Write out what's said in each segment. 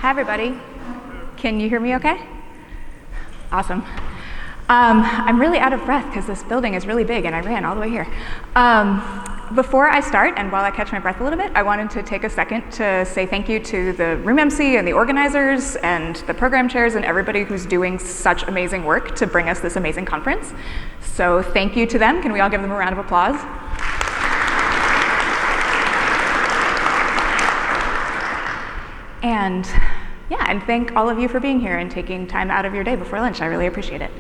Hi, everybody. Can you hear me okay? Awesome. I'm really out of breath because this building is really big and I ran all the way here. Before I start, and while I catch my breath a little bit, I wanted to take a second to say thank you to the room MC and the organizers and the program chairs and everybody who's doing such amazing work to bring us this amazing conference. So thank you to them. Can we all give them a round of applause? And thank all of you for being here and taking time out of your day before lunch. I really appreciate it.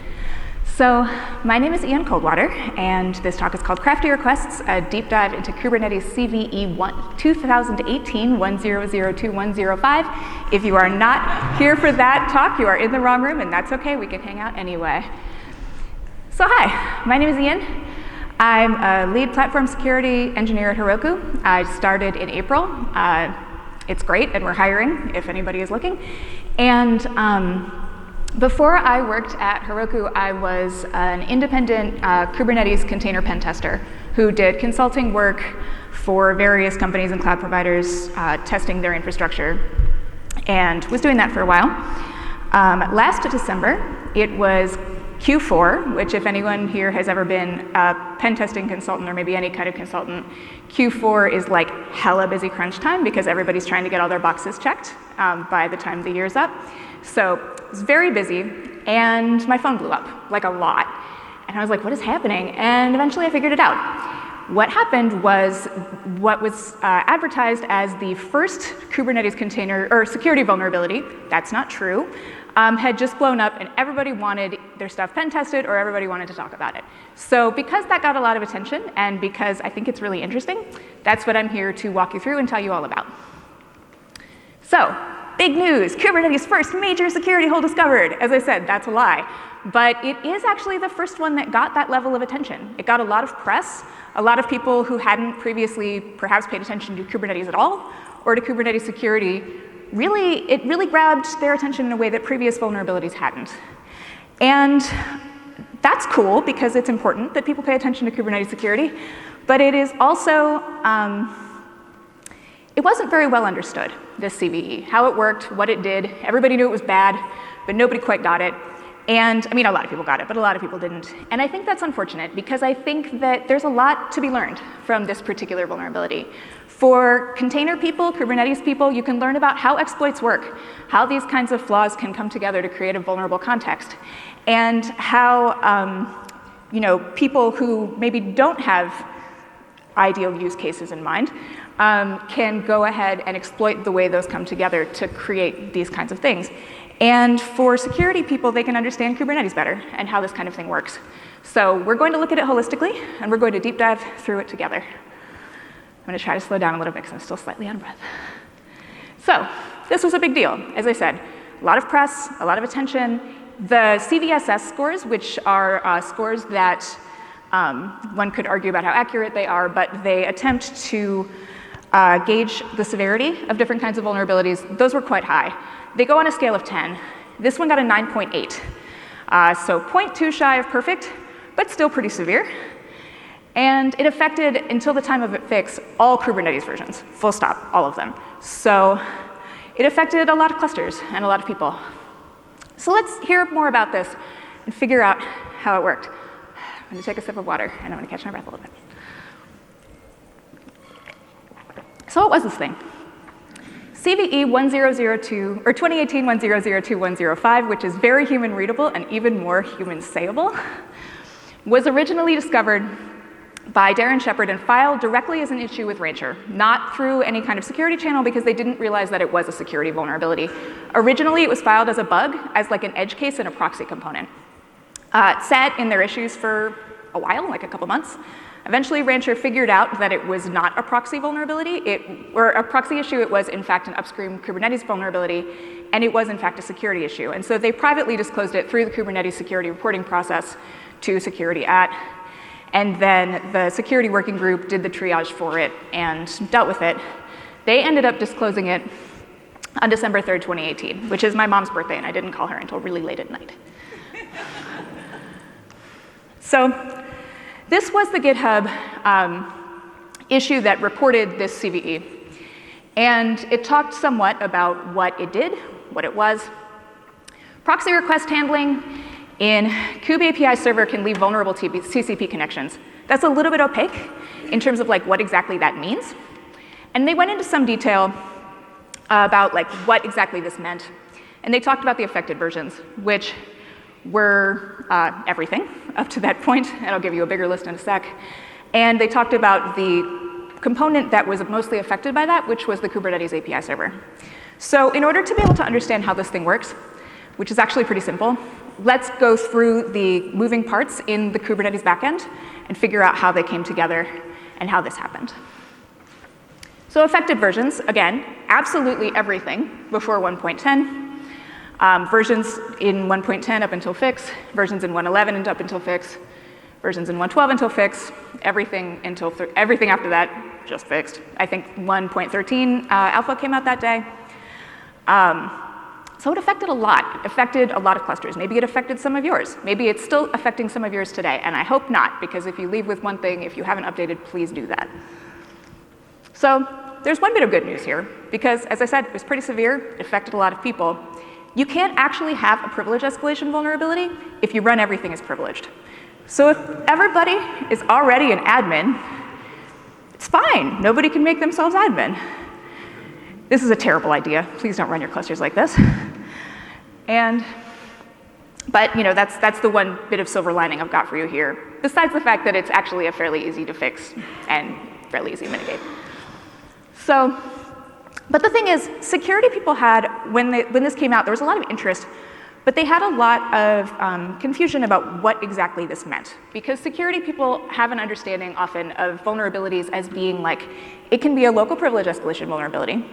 So my name is Ian Coldwater, and this talk is called Crafty Requests, a deep dive into Kubernetes CVE-2018-1002105. If you are not here for that talk, you are in the wrong room, and that's okay. We can hang out anyway. So hi, my name is Ian. I'm a lead platform security engineer at Heroku. I started in April. It's great, and we're hiring if anybody is looking. And before I worked at Heroku, I was an independent Kubernetes container pen tester who did consulting work for various companies and cloud providers testing their infrastructure, and was doing that for a while. Last December, it was Q4, which if anyone here has ever been a pen testing consultant or maybe any kind of consultant, Q4 is like hella busy crunch time because everybody's trying to get all their boxes checked by the time the year's up. So it was very busy, and my phone blew up, like a lot. And I was like, what is happening? And eventually I figured it out. What happened was what was advertised as the first Kubernetes container or security vulnerability, that's not true, had just blown up, and everybody wanted their stuff pen tested or everybody wanted to talk about it. So because that got a lot of attention and because I think it's really interesting, that's what I'm here to walk you through and tell you all about. So, big news, Kubernetes' first major security hole discovered. As I said, that's a lie. But it is actually the first one that got that level of attention. It got a lot of press, a lot of people who hadn't previously perhaps paid attention to Kubernetes at all or to Kubernetes security. It really grabbed their attention in a way that previous vulnerabilities hadn't. And that's cool because it's important that people pay attention to Kubernetes security, but it is also, it wasn't very well understood, this CVE, how it worked, what it did. Everybody knew it was bad, but nobody quite got it. And I mean, a lot of people got it, but a lot of people didn't. And I think that's unfortunate because I think that there's a lot to be learned from this particular vulnerability. For container people, Kubernetes people, you can learn about how exploits work, how these kinds of flaws can come together to create a vulnerable context, and how people who maybe don't have ideal use cases in mind can go ahead and exploit the way those come together to create these kinds of things. And for security people, they can understand Kubernetes better and how this kind of thing works. So we're going to look at it holistically, and we're going to deep dive through it together. I'm going to try to slow down a little bit because I'm still slightly out of breath. So this was a big deal. As I said, a lot of press, a lot of attention. The CVSS scores, which are scores that one could argue about how accurate they are, but they attempt to gauge the severity of different kinds of vulnerabilities. Those were quite high. They go on a scale of 10. This one got a 9.8. So 0.2 shy of perfect, but still pretty severe. And it affected, until the time of its fix, all Kubernetes versions, full stop, all of them. So it affected a lot of clusters and a lot of people. So let's hear more about this and figure out how it worked. I'm going to take a sip of water, and I'm going to catch my breath a little bit. So what was this thing? CVE-2002, or 2018-1002105, which is very human readable and even more human sayable, was originally discovered by Darren Shepard and filed directly as an issue with Rancher, not through any kind of security channel because they didn't realize that it was a security vulnerability. Originally, it was filed as a bug, as like an edge case and a proxy component. It sat in their issues for a while, like a couple months. Eventually, Rancher figured out that it was not a proxy vulnerability, or a proxy issue. It was, in fact, an upstream Kubernetes vulnerability, and it was, in fact, a security issue. And so they privately disclosed it through the Kubernetes security reporting process to security and then the security working group did the triage for it and dealt with it. They ended up disclosing it on December 3rd, 2018, which is my mom's birthday, and I didn't call her until really late at night. So this was the GitHub issue that reported this CVE. And it talked somewhat about what it did, what it was. Proxy request handling in Kube API Server can leave vulnerable TCP connections. That's a little bit opaque in terms of like what exactly that means. And they went into some detail about like what exactly this meant. And they talked about the affected versions, which were everything up to that point, and I'll give you a bigger list in a sec. And they talked about the component that was mostly affected by that, which was the Kubernetes API Server. So in order to be able to understand how this thing works, which is actually pretty simple, let's go through the moving parts in the Kubernetes backend and figure out how they came together and how this happened. So affected versions, again, absolutely everything before 1.10. Versions in 1.10 up until fix, versions in 1.11 and up until fix, versions in 1.12 until fix, everything after that just fixed. I think 1.13 alpha came out that day. So it affected a lot. It affected a lot of clusters. Maybe it affected some of yours. Maybe it's still affecting some of yours today, and I hope not, because if you leave with one thing, if you haven't updated, please do that. So there's one bit of good news here, because as I said, it was pretty severe. It affected a lot of people. You can't actually have a privilege escalation vulnerability if you run everything as privileged. So if everybody is already an admin, it's fine. Nobody can make themselves admin. This is a terrible idea. Please don't run your clusters like this. But you know, that's the one bit of silver lining I've got for you here, besides the fact that it's actually a fairly easy to fix and fairly easy to mitigate. So, but the thing is, security people had, when this came out, there was a lot of interest, but they had a lot of confusion about what exactly this meant. Because security people have an understanding often of vulnerabilities as being like, it can be a local privilege escalation vulnerability,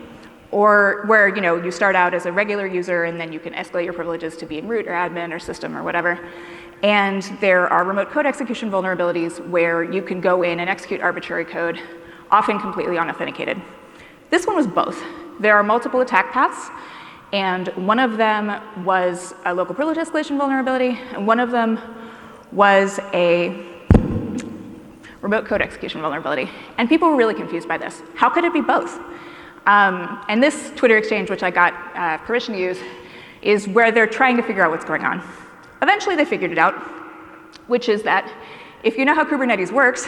or where you start out as a regular user and then you can escalate your privileges to being root or admin or system or whatever. And there are remote code execution vulnerabilities where you can go in and execute arbitrary code, often completely unauthenticated. This one was both. There are multiple attack paths, and one of them was a local privilege escalation vulnerability, and one of them was a remote code execution vulnerability. And people were really confused by this. How could it be both? And this Twitter exchange, which I got permission to use, is where they're trying to figure out what's going on. Eventually they figured it out, which is that if you know how Kubernetes works,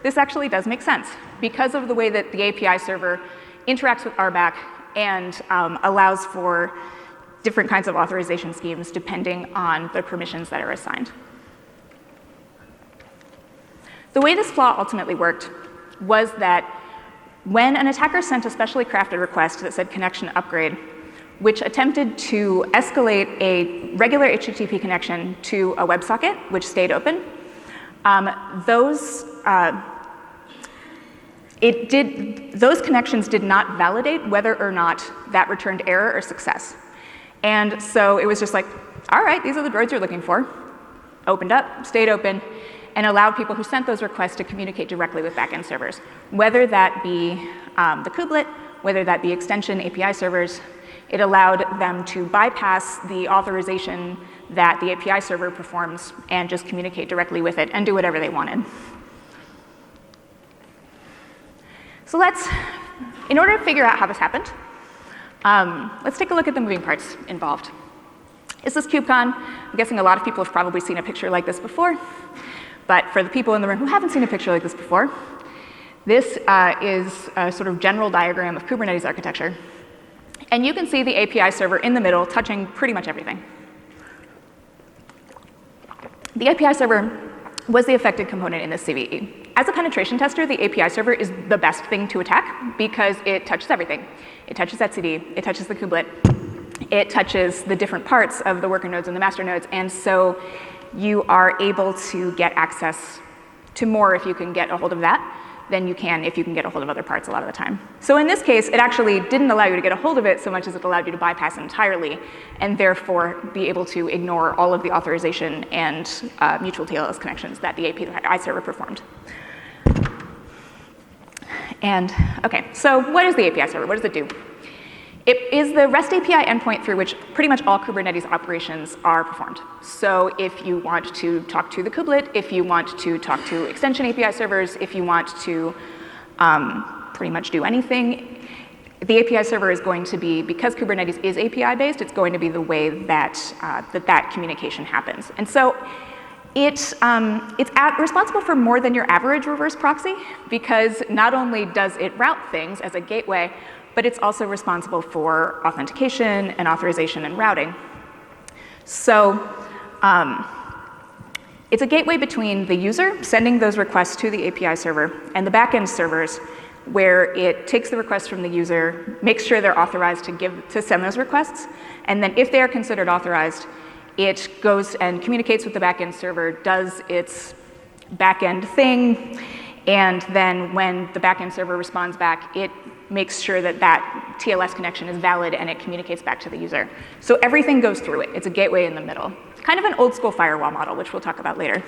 this actually does make sense because of the way that the API server interacts with RBAC and allows for different kinds of authorization schemes depending on the permissions that are assigned. The way this flaw ultimately worked was that when an attacker sent a specially crafted request that said connection upgrade, which attempted to escalate a regular HTTP connection to a WebSocket, which stayed open, those connections did not validate whether or not that returned error or success. And so it was just like, all right, these are the droids you're looking for. Opened up, stayed open, and allowed people who sent those requests to communicate directly with backend servers, whether that be the kubelet, whether that be extension API servers. It allowed them to bypass the authorization that the API server performs and just communicate directly with it and do whatever they wanted. So in order to figure out how this happened, let's take a look at the moving parts involved. This is KubeCon. I'm guessing a lot of people have probably seen a picture like this before. But for the people in the room who haven't seen a picture like this before, this is a sort of general diagram of Kubernetes architecture. And you can see the API server in the middle touching pretty much everything. The API server was the affected component in this CVE. As a penetration tester, the API server is the best thing to attack because it touches everything. It touches etcd, it touches the kubelet, it touches the different parts of the worker nodes and the master nodes, and so you are able to get access to more if you can get a hold of that than you can if you can get a hold of other parts a lot of the time. So in this case, it actually didn't allow you to get a hold of it so much as it allowed you to bypass it entirely and therefore be able to ignore all of the authorization and mutual TLS connections that the API server performed. And okay, so what is the API server? What does it do? It is the REST API endpoint through which pretty much all Kubernetes operations are performed. So if you want to talk to the kubelet, if you want to talk to extension API servers, if you want to pretty much do anything, the API server is going to be, because Kubernetes is API-based, it's going to be the way that that communication happens. And so it's responsible for more than your average reverse proxy, because not only does it route things as a gateway, but it's also responsible for authentication and authorization and routing. So it's a gateway between the user sending those requests to the API server and the backend servers, where it takes the requests from the user, makes sure they're authorized to send those requests, and then if they are considered authorized, it goes and communicates with the backend server, does its backend thing, and then when the backend server responds back, it makes sure that that TLS connection is valid and it communicates back to the user. So everything goes through it. It's a gateway in the middle. Kind of an old school firewall model, which we'll talk about later.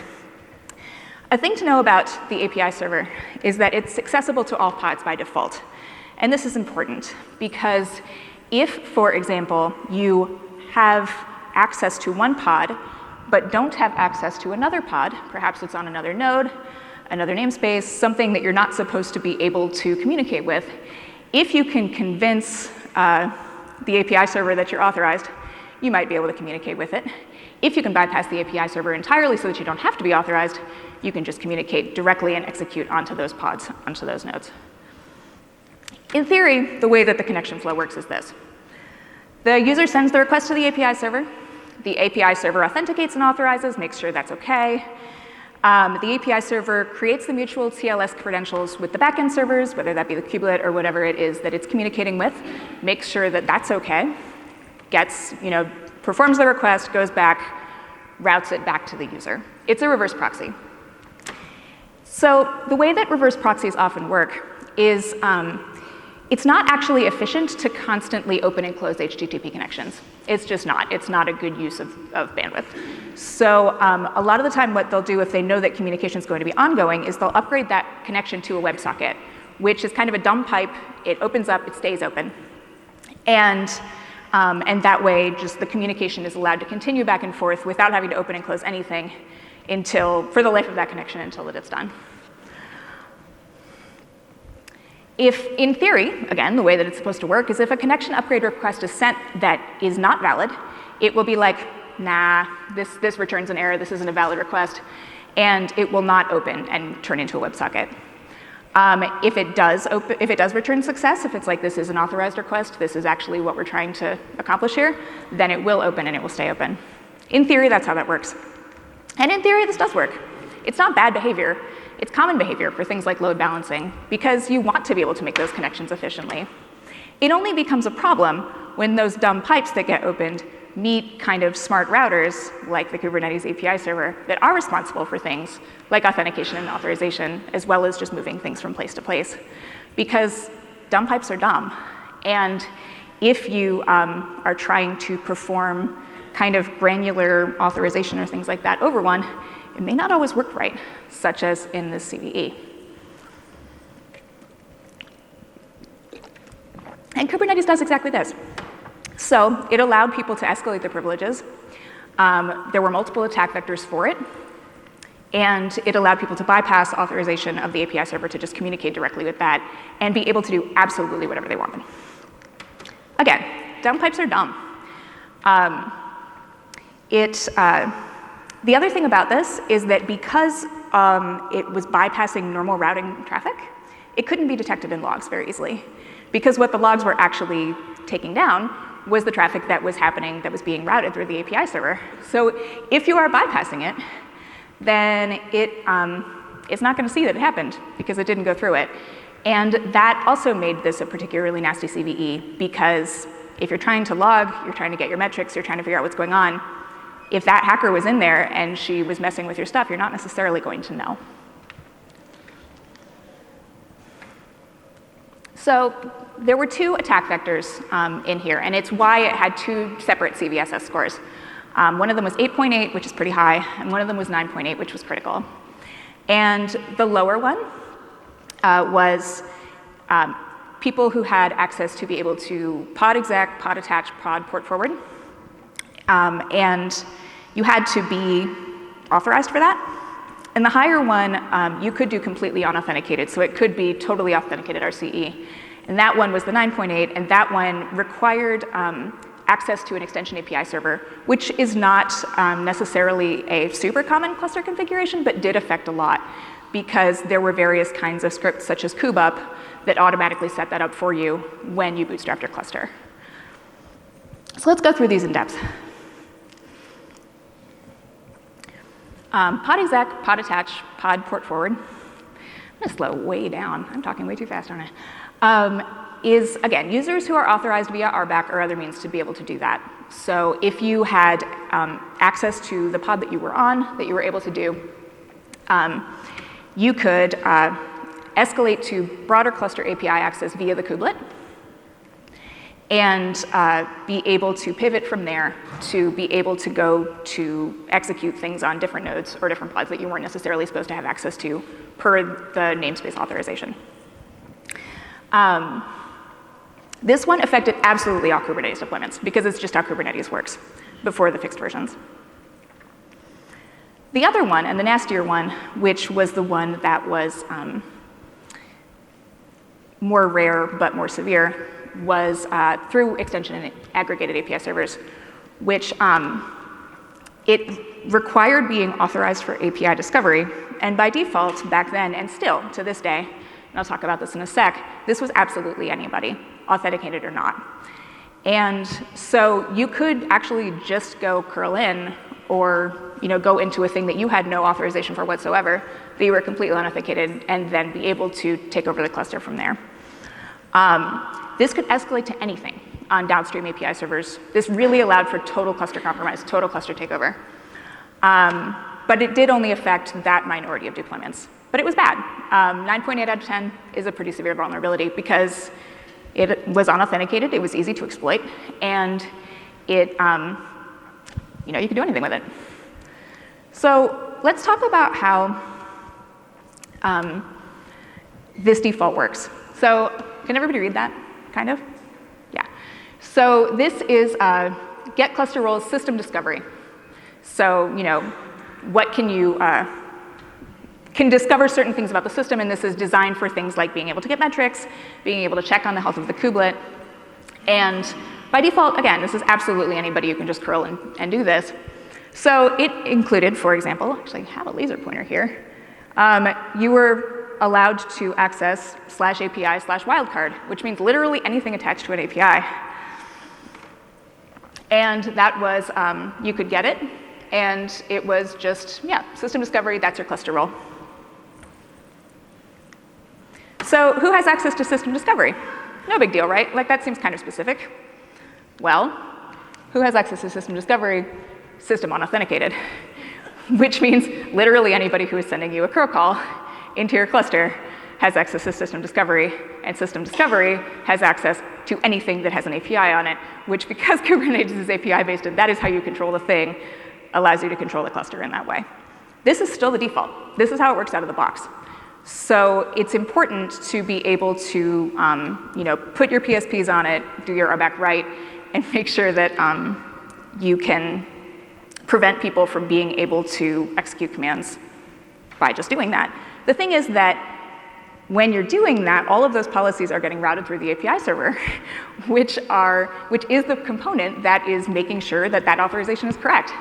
A thing to know about the API server is that it's accessible to all pods by default. And this is important because if, for example, you have access to one pod but don't have access to another pod, perhaps it's on another node, another namespace, something that you're not supposed to be able to communicate with, if you can convince the API server that you're authorized, you might be able to communicate with it. If you can bypass the API server entirely so that you don't have to be authorized, you can just communicate directly and execute onto those pods, onto those nodes. In theory, the way that the connection flow works is this. The user sends the request to the API server. The API server authenticates and authorizes, makes sure that's OK. The API server creates the mutual TLS credentials with the backend servers, whether that be the kubelet or whatever it is that it's communicating with, makes sure that that's OK, performs the request, goes back, routes it back to the user. It's a reverse proxy. So the way that reverse proxies often work is it's not actually efficient to constantly open and close HTTP connections. It's just not. It's not a good use of bandwidth. So a lot of the time what they'll do if they know that communication is going to be ongoing is they'll upgrade that connection to a WebSocket, which is kind of a dumb pipe. It opens up, it stays open. And that way, just the communication is allowed to continue back and forth without having to open and close anything for the life of that connection until it's done. If, in theory, again, the way that it's supposed to work is if a connection upgrade request is sent that is not valid, it will be like, nah, this returns an error, this isn't a valid request, and it will not open and turn into a WebSocket. If it does return success, if it's like this is an authorized request, this is actually what we're trying to accomplish here, then it will open and it will stay open. In theory, that's how that works. And in theory, this does work. It's not bad behavior. It's common behavior for things like load balancing because you want to be able to make those connections efficiently. It only becomes a problem when those dumb pipes that get opened meet kind of smart routers like the Kubernetes API server that are responsible for things like authentication and authorization, as well as just moving things from place to place. Because dumb pipes are dumb. And if you are trying to perform kind of granular authorization or things like that over one, it may not always work right, such as in this CVE. And Kubernetes does exactly this. So it allowed people to escalate their privileges. There were multiple attack vectors for it. And it allowed people to bypass authorization of the API server to just communicate directly with that and be able to do absolutely whatever they wanted. Again, dumb pipes are dumb. The other thing about this is that because it was bypassing normal routing traffic, it couldn't be detected in logs very easily. Because what the logs were actually taking down was the traffic that was happening, that was being routed through the API server. So if you are bypassing it, then it's not going to see that it happened because it didn't go through it. And that also made this a particularly nasty CVE because if you're trying to log, you're trying to get your metrics, you're trying to figure out what's going on, if that hacker was in there and she was messing with your stuff, you're not necessarily going to know. So there were two attack vectors in here, and it's why it had two separate CVSS scores. One of them was 8.8, which is pretty high, and one of them was 9.8, which was critical. And the lower one was people who had access to be able to pod exec, pod attach, pod port forward. And you had to be authorized for that. And the higher one, you could do completely unauthenticated, so it could be totally authenticated RCE. And that one was the 9.8, and that one required access to an extension API server, which is not necessarily a super common cluster configuration, but did affect a lot because there were various kinds of scripts, such as kubeup, that automatically set that up for you when you bootstrapped your cluster. So let's go through these in depth. Pod exec, pod attach, pod port forward. I'm going to slow way down. I'm talking way too fast, aren't I? Is, again, users who are authorized via RBAC or other means to be able to do that. So if you had access to the pod that you were on, that you were able to do, you could escalate to broader cluster API access via the kubelet and be able to pivot from there to be able to go to execute things on different nodes or different pods that you weren't necessarily supposed to have access to per the namespace authorization. This one affected absolutely all Kubernetes deployments because it's just how Kubernetes works before the fixed versions. The other one, and the nastier one, which was the one that was more rare but more severe, was through extension and aggregated API servers, which it required being authorized for API discovery. And by default, back then, and still to this day, and I'll talk about this in a sec, this was absolutely anybody, authenticated or not. And so you could actually just go curl in or go into a thing that you had no authorization for whatsoever, that you were completely unauthenticated, and then be able to take over the cluster from there. This could escalate to anything on downstream API servers. This really allowed for total cluster compromise, total cluster takeover. But it did only affect that minority of deployments. But it was bad. 9.8 out of 10 is a pretty severe vulnerability because it was unauthenticated, it was easy to exploit, and it, you could do anything with it. So let's talk about how this default works. So can everybody read that, kind of? Yeah. So this is get cluster roles system discovery. So, what can you, can discover certain things about the system, and this is designed for things like being able to get metrics, being able to check on the health of the kubelet. And by default, again, this is absolutely anybody who can just curl and do this. So it included, for example, actually I have a laser pointer here, you were allowed to access /API/wildcard, which means literally anything attached to an API. And that was, you could get it, and it was just, system discovery, that's your cluster role. So who has access to system discovery? No big deal, right? Like, that seems kind of specific. Well, who has access to system discovery? System unauthenticated, which means literally anybody who is sending you a curl call into your cluster has access to system discovery, and system discovery has access to anything that has an API on it, which, because Kubernetes is API-based and that is how you control the thing, allows you to control the cluster in that way. This is still the default. This is how it works out of the box. So it's important to be able to put your PSPs on it, do your RBAC right, and make sure that you can prevent people from being able to execute commands by just doing that. The thing is that when you're doing that, all of those policies are getting routed through the API server, which is the component that is making sure that that authorization is correct.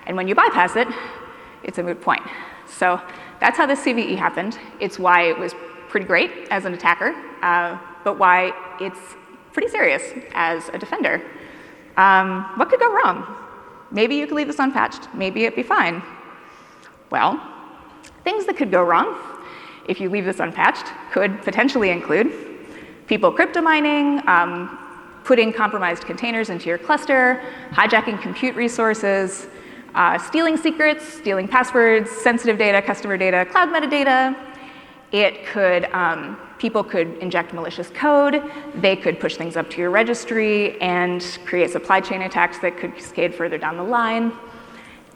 And when you bypass it, it's a moot point. So that's how this CVE happened. It's why it was pretty great as an attacker, but why it's pretty serious as a defender. What could go wrong? Maybe you could leave this unpatched. Maybe it'd be fine. Well, things that could go wrong if you leave this unpatched could potentially include people crypto mining, putting compromised containers into your cluster, hijacking compute resources, stealing secrets, stealing passwords, sensitive data, customer data, cloud metadata. It could, people could inject malicious code. They could push things up to your registry and create supply chain attacks that could cascade further down the line.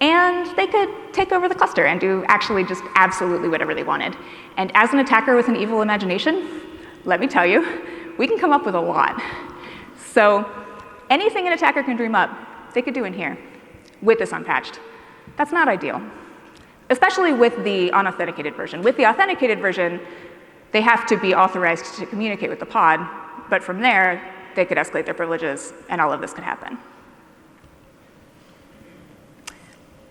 And they could take over the cluster and do actually just absolutely whatever they wanted. And as an attacker with an evil imagination, let me tell you, we can come up with a lot. So anything an attacker can dream up, they could do in here with this unpatched. That's not ideal, especially with the unauthenticated version. With the authenticated version, they have to be authorized to communicate with the pod, but from there, they could escalate their privileges, and all of this could happen.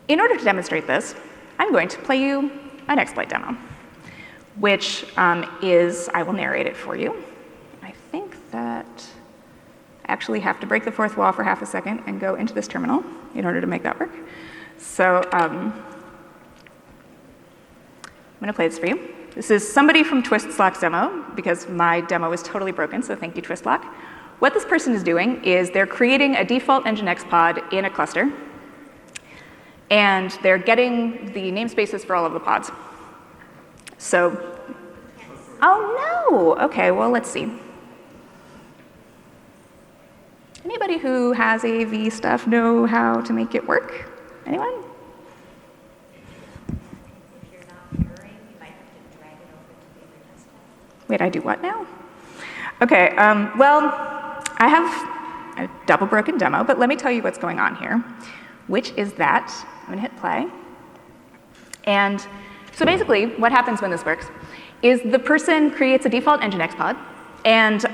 In order to demonstrate this, I'm going to play you an exploit demo, which is, I will narrate it for you. I think that I actually have to break the fourth wall for half a second and go into this terminal in order to make that work. So I'm going to play this for you. This is somebody from Twistlock's demo, because my demo is totally broken, so thank you, Twistlock. What this person is doing is they're creating a default Nginx pod in a cluster, and they're getting the namespaces for all of the pods. So, oh no! Okay, well, let's see. Anybody who has AV stuff know how to make it work? Anyone? If you're not mirroring, you might have to drag it over to the other desktop. Wait, I do what now? Okay, well, I have a double broken demo, but let me tell you what's going on here, which is that, I'm gonna hit play. And so basically, what happens when this works is the person creates a default Nginx pod, and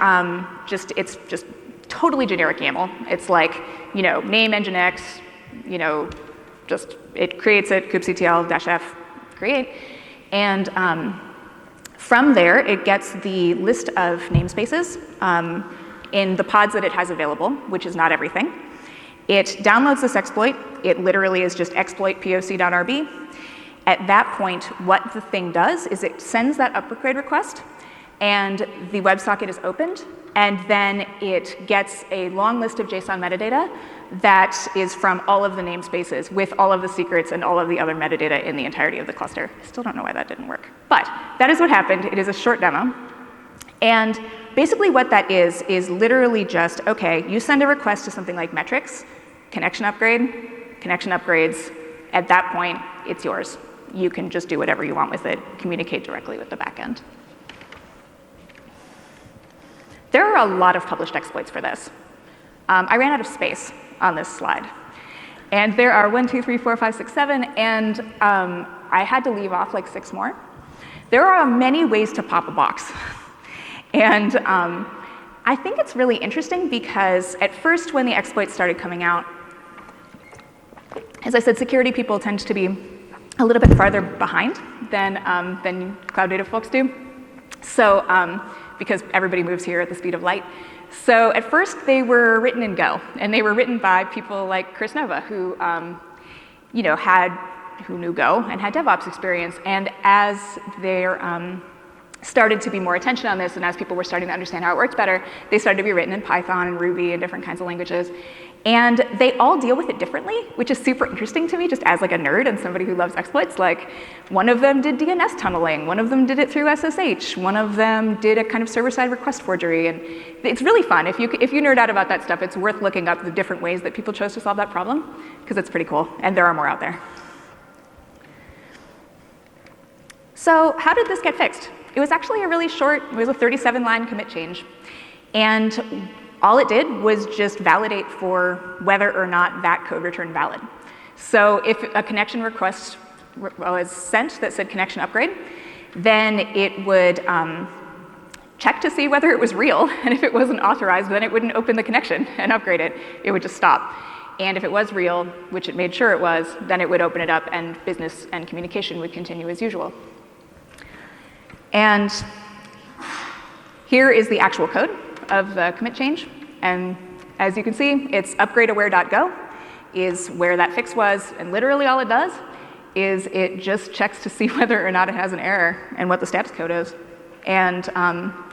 it's just totally generic YAML. It's like, name Nginx, just it creates it, kubectl-f create, and from there, it gets the list of namespaces in the pods that it has available, which is not everything. It downloads this exploit. It literally is just exploit poc.rb. At that point, what the thing does is it sends that upgrade request, and the WebSocket is opened, and then it gets a long list of JSON metadata that is from all of the namespaces with all of the secrets and all of the other metadata in the entirety of the cluster. I still don't know why that didn't work. But that is what happened. It is a short demo. And basically what that is literally just, okay, you send a request to something like metrics, connection upgrades. At that point, it's yours. You can just do whatever you want with it, communicate directly with the backend. There are a lot of published exploits for this. I ran out of space on this slide. And there are 1, 2, 3, 4, 5, 6, 7, and I had to leave off like 6 more. There are many ways to pop a box. And I think it's really interesting because at first when the exploits started coming out, as I said, security people tend to be a little bit farther behind than cloud native folks do. So, because everybody moves here at the speed of light. So at first they were written in Go, and they were written by people like Chris Nova, who who knew Go and had DevOps experience. And as there started to be more attention on this, and as people were starting to understand how it worked better, they started to be written in Python and Ruby and different kinds of languages. And they all deal with it differently, which is super interesting to me, just as like a nerd and somebody who loves exploits. Like, one of them did DNS tunneling, one of them did it through SSH, one of them did a kind of server-side request forgery, and it's really fun. If you nerd out about that stuff, it's worth looking up the different ways that people chose to solve that problem, because it's pretty cool, and there are more out there. So how did this get fixed? It was actually a really short, it was a 37-line commit change, and all it did was just validate for whether or not that code returned valid. So if a connection request was sent that said connection upgrade, then it would check to see whether it was real, and if it wasn't authorized, then it wouldn't open the connection and upgrade it. It would just stop. And if it was real, which it made sure it was, then it would open it up and business and communication would continue as usual. And here is the actual code of the commit change, and as you can see, it's upgradeaware.go is where that fix was, and literally all it does is it just checks to see whether or not it has an error and what the steps code is. And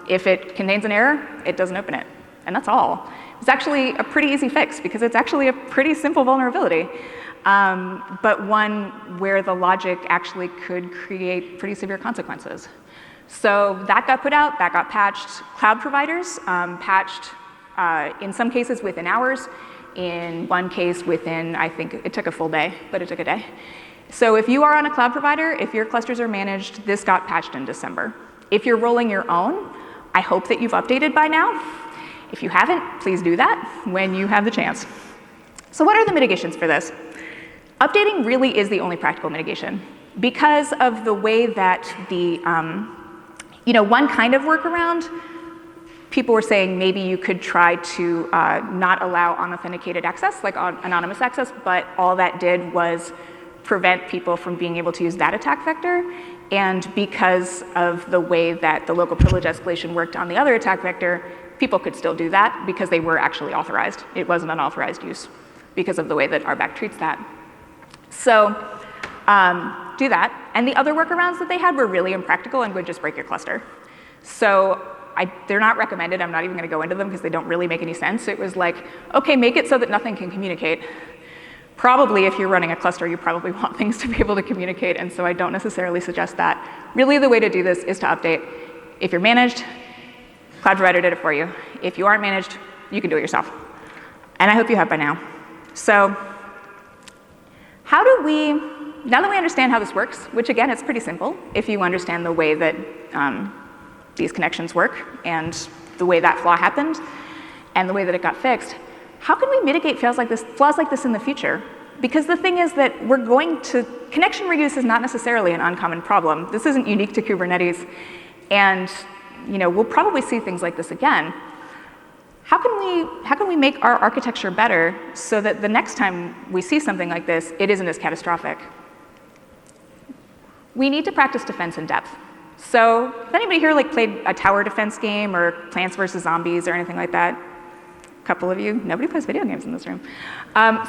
if it contains an error, it doesn't open it, and that's all. It's actually a pretty easy fix because it's actually a pretty simple vulnerability, but one where the logic actually could create pretty severe consequences. So that got put out, that got patched. Cloud providers patched in some cases within hours, in one case within, I think it took a full day, but it took a day. So if you are on a cloud provider, if your clusters are managed, this got patched in December. If you're rolling your own, I hope that you've updated by now. If you haven't, please do that when you have the chance. So what are the mitigations for this? Updating really is the only practical mitigation because of the way that the, one kind of workaround people were saying maybe you could try to not allow unauthenticated access, like anonymous access, but all that did was prevent people from being able to use that attack vector. And because of the way that the local privilege escalation worked on the other attack vector, people could still do that because they were actually authorized. It wasn't unauthorized use because of the way that RBAC treats that. So do that. And the other workarounds that they had were really impractical and would just break your cluster. So they're not recommended. I'm not even going to go into them because they don't really make any sense. It was like, OK, make it so that nothing can communicate. Probably, if you're running a cluster, you probably want things to be able to communicate, and so I don't necessarily suggest that. Really, the way to do this is to update. If you're managed, cloud provider did it for you. If you aren't managed, you can do it yourself. And I hope you have by now. So how do we, now that we understand how this works, which again, it's pretty simple, if you understand the way that these connections work and the way that flaw happened and the way that it got fixed, how can we mitigate flaws like this in the future? Because the thing is that connection reuse is not necessarily an uncommon problem. This isn't unique to Kubernetes, and we'll probably see things like this again. How can we make our architecture better so that the next time we see something like this, it isn't as catastrophic? We need to practice defense in depth. So if anybody here played a tower defense game or Plants vs. Zombies or anything like that, couple of you. Nobody plays video games in this room.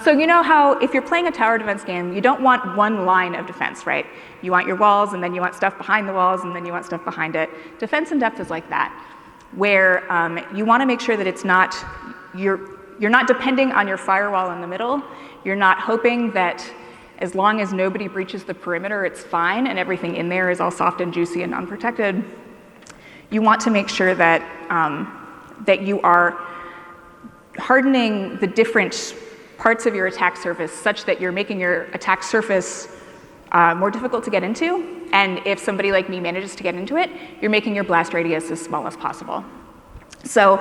So you know how if you're playing a tower defense game, you don't want one line of defense, right? You want your walls, and then you want stuff behind the walls, and then you want stuff behind it. Defense in depth is like that, where you want to make sure that it's not, you're not depending on your firewall in the middle. You're not hoping that as long as nobody breaches the perimeter, it's fine, and everything in there is all soft and juicy and unprotected. You want to make sure that, that you are hardening the different parts of your attack surface such that you're making your attack surface more difficult to get into. And if somebody like me manages to get into it, you're making your blast radius as small as possible. So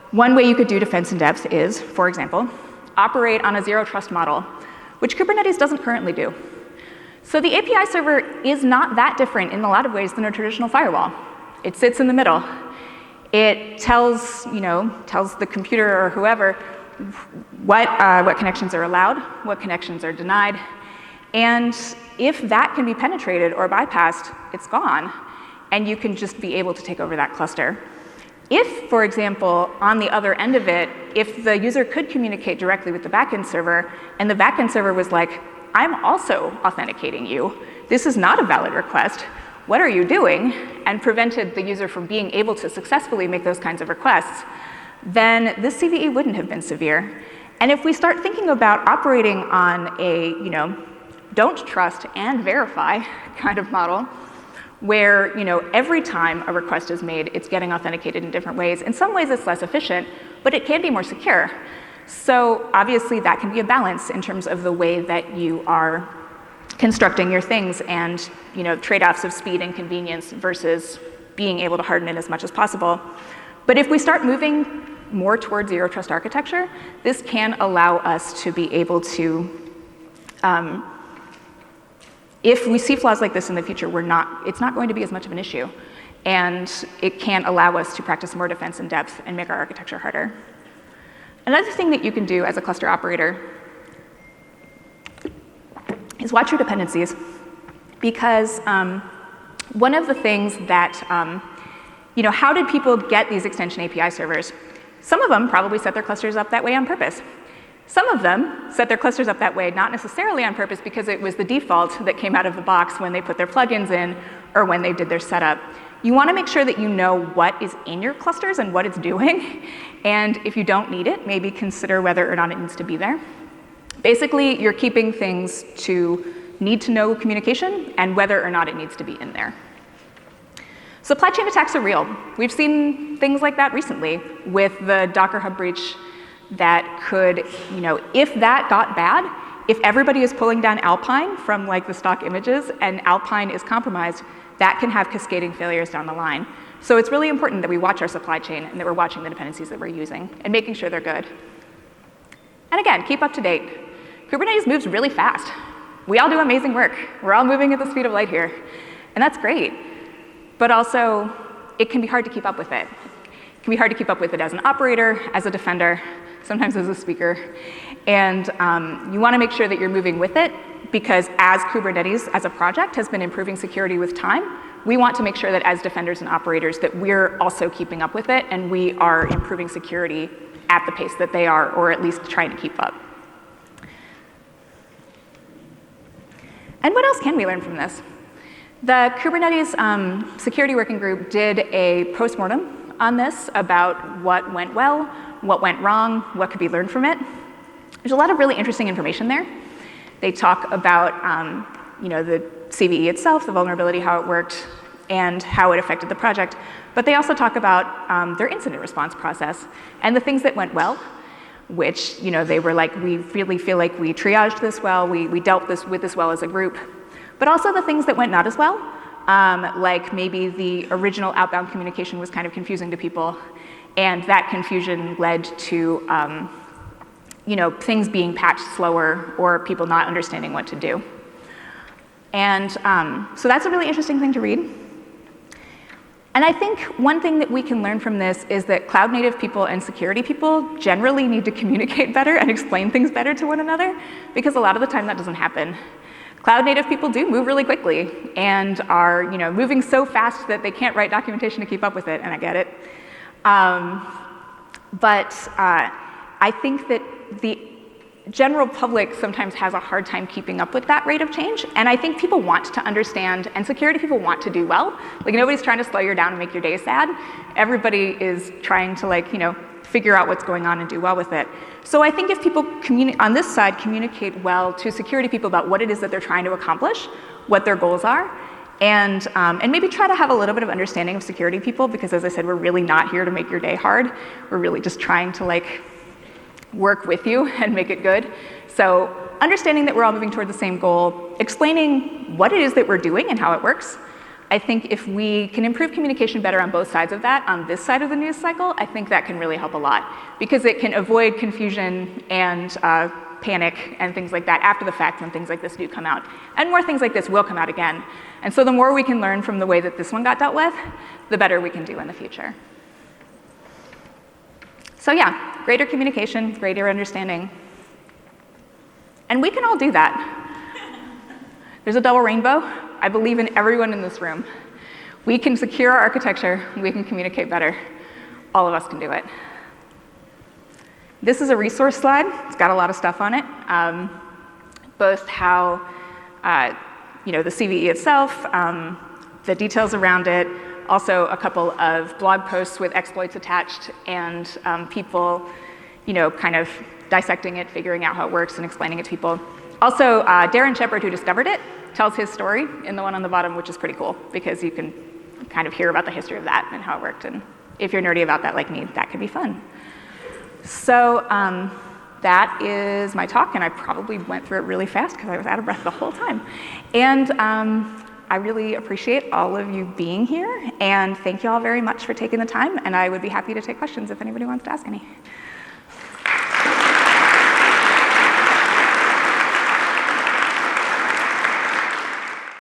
one way you could do defense in depth is, for example, operate on a zero trust model, which Kubernetes doesn't currently do. So the API server is not that different in a lot of ways than a traditional firewall. It sits in the middle. It tells the computer or whoever what connections are allowed, what connections are denied, and if that can be penetrated or bypassed, it's gone, and you can just be able to take over that cluster. If, for example, on the other end of it, if the user could communicate directly with the backend server, and the backend server was like, I'm also authenticating you, this is not a valid request, what are you doing, and prevented the user from being able to successfully make those kinds of requests, then this CVE wouldn't have been severe. And if we start thinking about operating on a, don't trust and verify kind of model, where every time a request is made, it's getting authenticated in different ways. In some ways, it's less efficient, but it can be more secure. So obviously, that can be a balance in terms of the way that you are constructing your things and trade-offs of speed and convenience versus being able to harden it as much as possible. But if we start moving more towards zero trust architecture, this can allow us to be able to, if we see flaws like this in the future, it's not going to be as much of an issue. And it can allow us to practice more defense in depth and make our architecture harder. Another thing that you can do as a cluster operator is watch your dependencies. Because one of the things that, how did people get these extension API servers? Some of them probably set their clusters up that way on purpose. Some of them set their clusters up that way not necessarily on purpose because it was the default that came out of the box when they put their plugins in or when they did their setup. You want to make sure that you know what is in your clusters and what it's doing. And if you don't need it, maybe consider whether or not it needs to be there. Basically, you're keeping things to need to know communication and whether or not it needs to be in there. Supply chain attacks are real. We've seen things like that recently with the Docker Hub breach that could, if that got bad, if everybody is pulling down Alpine from the stock images and Alpine is compromised, that can have cascading failures down the line. So it's really important that we watch our supply chain and that we're watching the dependencies that we're using and making sure they're good. And again, keep up to date. Kubernetes moves really fast. We all do amazing work. We're all moving at the speed of light here. And that's great. But also, it can be hard to keep up with it. can be hard to keep up with it as an operator, as a defender, sometimes as a speaker. And you want to make sure that you're moving with it, because as Kubernetes as a project has been improving security with time, we want to make sure that as defenders and operators that we're also keeping up with it and we are improving security at the pace that they are, or at least trying to keep up. And what else can we learn from this? The Kubernetes Security Working Group did a postmortem on this about what went well, what went wrong, what could be learned from it. There's a lot of really interesting information there. They talk about the CVE itself, the vulnerability, how it worked, and how it affected the project. But they also talk about their incident response process and the things that went well, which they were like, we really feel like we triaged this well, we dealt with this well as a group. But also the things that went not as well, like maybe the original outbound communication was kind of confusing to people, and that confusion led to things being patched slower or people not understanding what to do. And so that's a really interesting thing to read. And I think one thing that we can learn from this is that cloud native people and security people generally need to communicate better and explain things better to one another, because a lot of the time that doesn't happen. Cloud native people do move really quickly and are moving so fast that they can't write documentation to keep up with it, and I get it. But I think that the general public sometimes has a hard time keeping up with that rate of change, and I think people want to understand, and security people want to do well. Like, nobody's trying to slow you down and make your day sad. Everybody is trying to figure out what's going on and do well with it. So I think if people on this side communicate well to security people about what it is that they're trying to accomplish, what their goals are, and maybe try to have a little bit of understanding of security people, because as I said, we're really not here to make your day hard. We're really just trying to work with you and make it good. So understanding that we're all moving toward the same goal, explaining what it is that we're doing and how it works. I think if we can improve communication better on both sides of that, on this side of the news cycle, I think that can really help a lot, because it can avoid confusion and panic and things like that after the fact when things like this do come out. And more things like this will come out again. And so the more we can learn from the way that this one got dealt with, the better we can do in the future. So yeah, greater communication, greater understanding. And we can all do that. There's a double rainbow. I believe in everyone in this room. We can secure our architecture, we can communicate better. All of us can do it. This is a resource slide. It's got a lot of stuff on it. Both how, the CVE itself, the details around it, also a couple of blog posts with exploits attached, and people, kind of dissecting it, figuring out how it works, and explaining it to people. Also, Darren Shepard, who discovered it, tells his story in the one on the bottom, which is pretty cool, because you can kind of hear about the history of that and how it worked. And if you're nerdy about that like me, that could be fun. So that is my talk, and I probably went through it really fast because I was out of breath the whole time. And I really appreciate all of you being here, and thank you all very much for taking the time, and I would be happy to take questions if anybody wants to ask any.